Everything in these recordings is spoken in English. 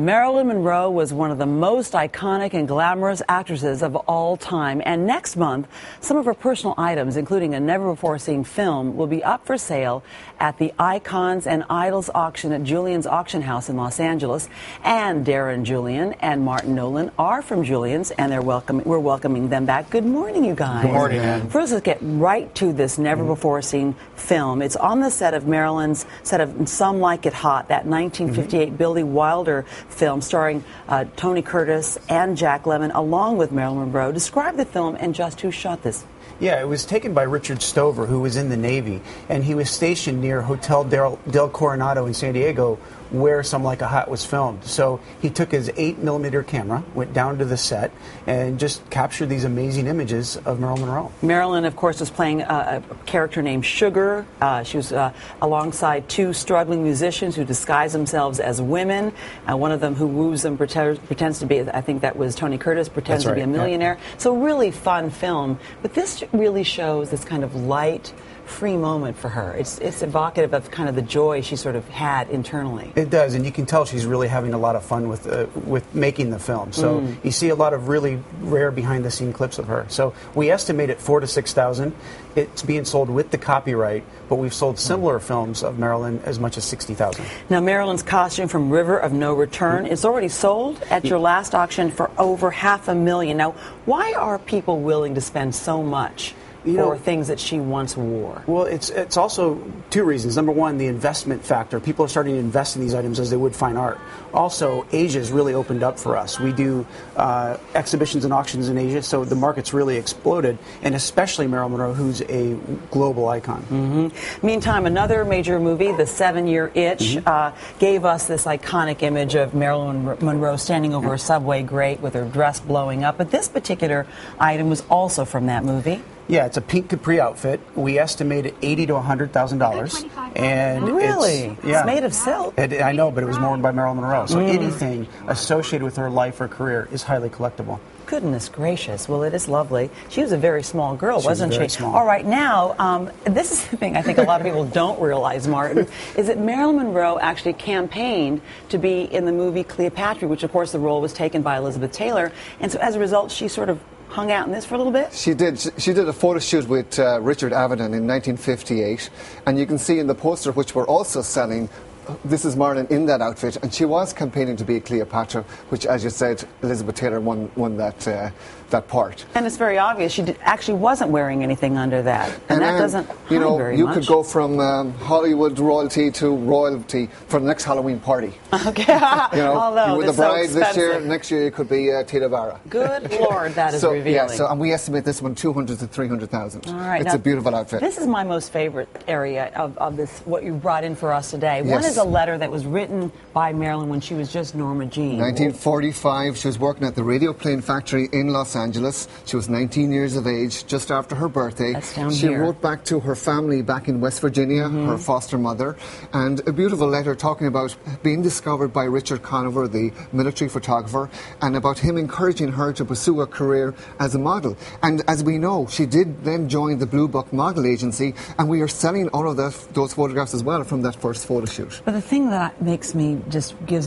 Marilyn Monroe was one of the most iconic and glamorous actresses of all time. And next month, some of her personal items, including a never-before-seen film, will be up for sale at the Icons and Idols auction at Julien's auction house in Los Angeles. And Darren Julien and Martin Nolan are from Julien's, and we're welcoming them back. Good morning, you guys. Good morning, man. First, let's get right to this never-before-seen film. It's on the set of Marilyn's set of Some Like It Hot, that 1958 Billy Wilder film starring Tony Curtis and Jack Lemmon, along with Marilyn Monroe. Describe the film and just who shot this. Yeah, it was taken by Richard Stover, who was in the Navy, and he was stationed near Hotel del Coronado in San Diego, where Some Like It Hot was filmed. So he took his 8mm camera, went down to the set, and just captured these amazing images of Marilyn Monroe. Marilyn, of course, was playing a character named Sugar. She was alongside two struggling musicians who disguise themselves as women. One of them who woos them pretends to be, I think that was Tony Curtis, pretends to be a millionaire. Yeah. So really fun film. But this really shows this kind of light, free moment for her. It's evocative of kind of the joy she sort of had internally. It does, and you can tell she's really having a lot of fun with making the film. So you see a lot of really rare behind-the-scene clips of her. So we estimate it 4,000 to 6,000. It's being sold with the copyright, but we've sold similar films of Marilyn as much as 60,000. Now, Marilyn's costume from River of No Return is already sold at your last auction for over $500,000. Now, why are people willing to spend so much for things that she once wore? Well, it's also two reasons. Number one, the investment factor. People are starting to invest in these items as they would fine art. Also, Asia's really opened up for us. We do exhibitions and auctions in Asia, so the market's really exploded, and especially Marilyn Monroe, who's a global icon. Meantime, another major movie, The 7-Year Itch, gave us this iconic image of Marilyn Monroe standing over a subway grate with her dress blowing up. But this particular item was also from that movie. Yeah, it's a pink capri outfit. We estimate it $80,000 to $100,000. And really? It's made of silk. I know, but it was worn by Marilyn Monroe. So anything associated with her life or career is highly collectible. Goodness gracious. Well, it is lovely. She was a very small girl, wasn't she? Very small. All right, now, this is the thing I think a lot of people don't realize, Martin, is that Marilyn Monroe actually campaigned to be in the movie Cleopatra, which, of course, the role was taken by Elizabeth Taylor. And so as a result, she sort of hung out in this for a little bit? She did. She did a photo shoot with Richard Avedon in 1958, and you can see in the poster, which we're also selling, this is Marilyn in that outfit, and she was campaigning to be Cleopatra, which, as you said, Elizabeth Taylor won that part. And it's very obvious she actually wasn't wearing anything under that, and that doesn't hide very much. You could go from Hollywood royalty to royalty for the next Halloween party. Okay, although you were the bride this year, next year you could be Tita Barra. Good Lord, that is revealing. Yeah, and we estimate this one 200 to 300,000. All right, it's a beautiful outfit. This is my most favorite area of this, what you brought in for us today. Yes. One is a letter that was written by Marilyn when she was just Norma Jean. 1945, she was working at the radio plane factory in Los Angeles. She was 19 years of age, just after her birthday. That's down she here. wrote back to her family back in West Virginia, her foster mother, and a beautiful letter talking about being discovered by Richard Conover, the military photographer, and about him encouraging her to pursue a career as a model. And as we know, she did then join the Blue Book model agency, and we are selling all of those photographs as well from that first photo shoot. But the thing that gives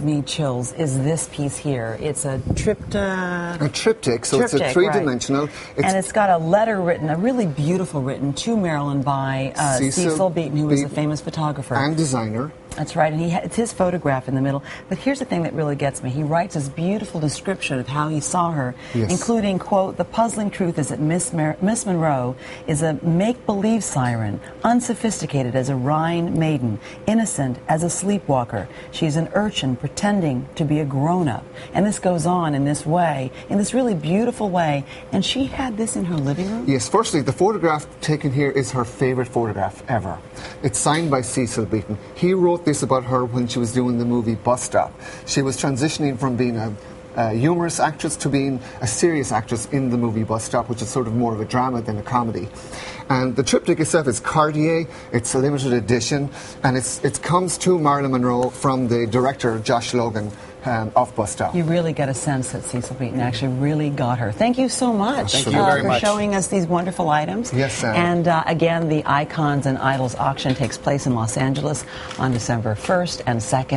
me chills is this piece here. It's a triptych, so it's a three-dimensional. Right. And it's got a letter written, a really beautiful written to Marilyn by Cecil Beaton, who was a famous photographer. And designer. That's right, and it's his photograph in the middle. But here's the thing that really gets me. He writes this beautiful description of how he saw her, including, quote, "The puzzling truth is that Miss Monroe is a make-believe siren, unsophisticated as a Rhine maiden, innocent as a sleepwalker. She's an urchin pretending to be a grown-up." And this goes on in this way, in this really beautiful way. And she had this in her living room? Yes, firstly, the photograph taken here is her favorite photograph ever. It's signed by Cecil Beaton. He wrote this about her when she was doing the movie Bus Stop. She was transitioning from being a humorous actress to being a serious actress in the movie Bus Stop, which is sort of more of a drama than a comedy. And the triptych itself is Cartier. It's a limited edition, and it comes to Marilyn Monroe from the director Josh Logan of Bus Stop. You really get a sense that Cecil Beaton actually really got her. Thank you so much. Thank you very much for showing us these wonderful items. Yes, Sam. And again, the Icons and Idols auction takes place in Los Angeles on December 1st and 2nd.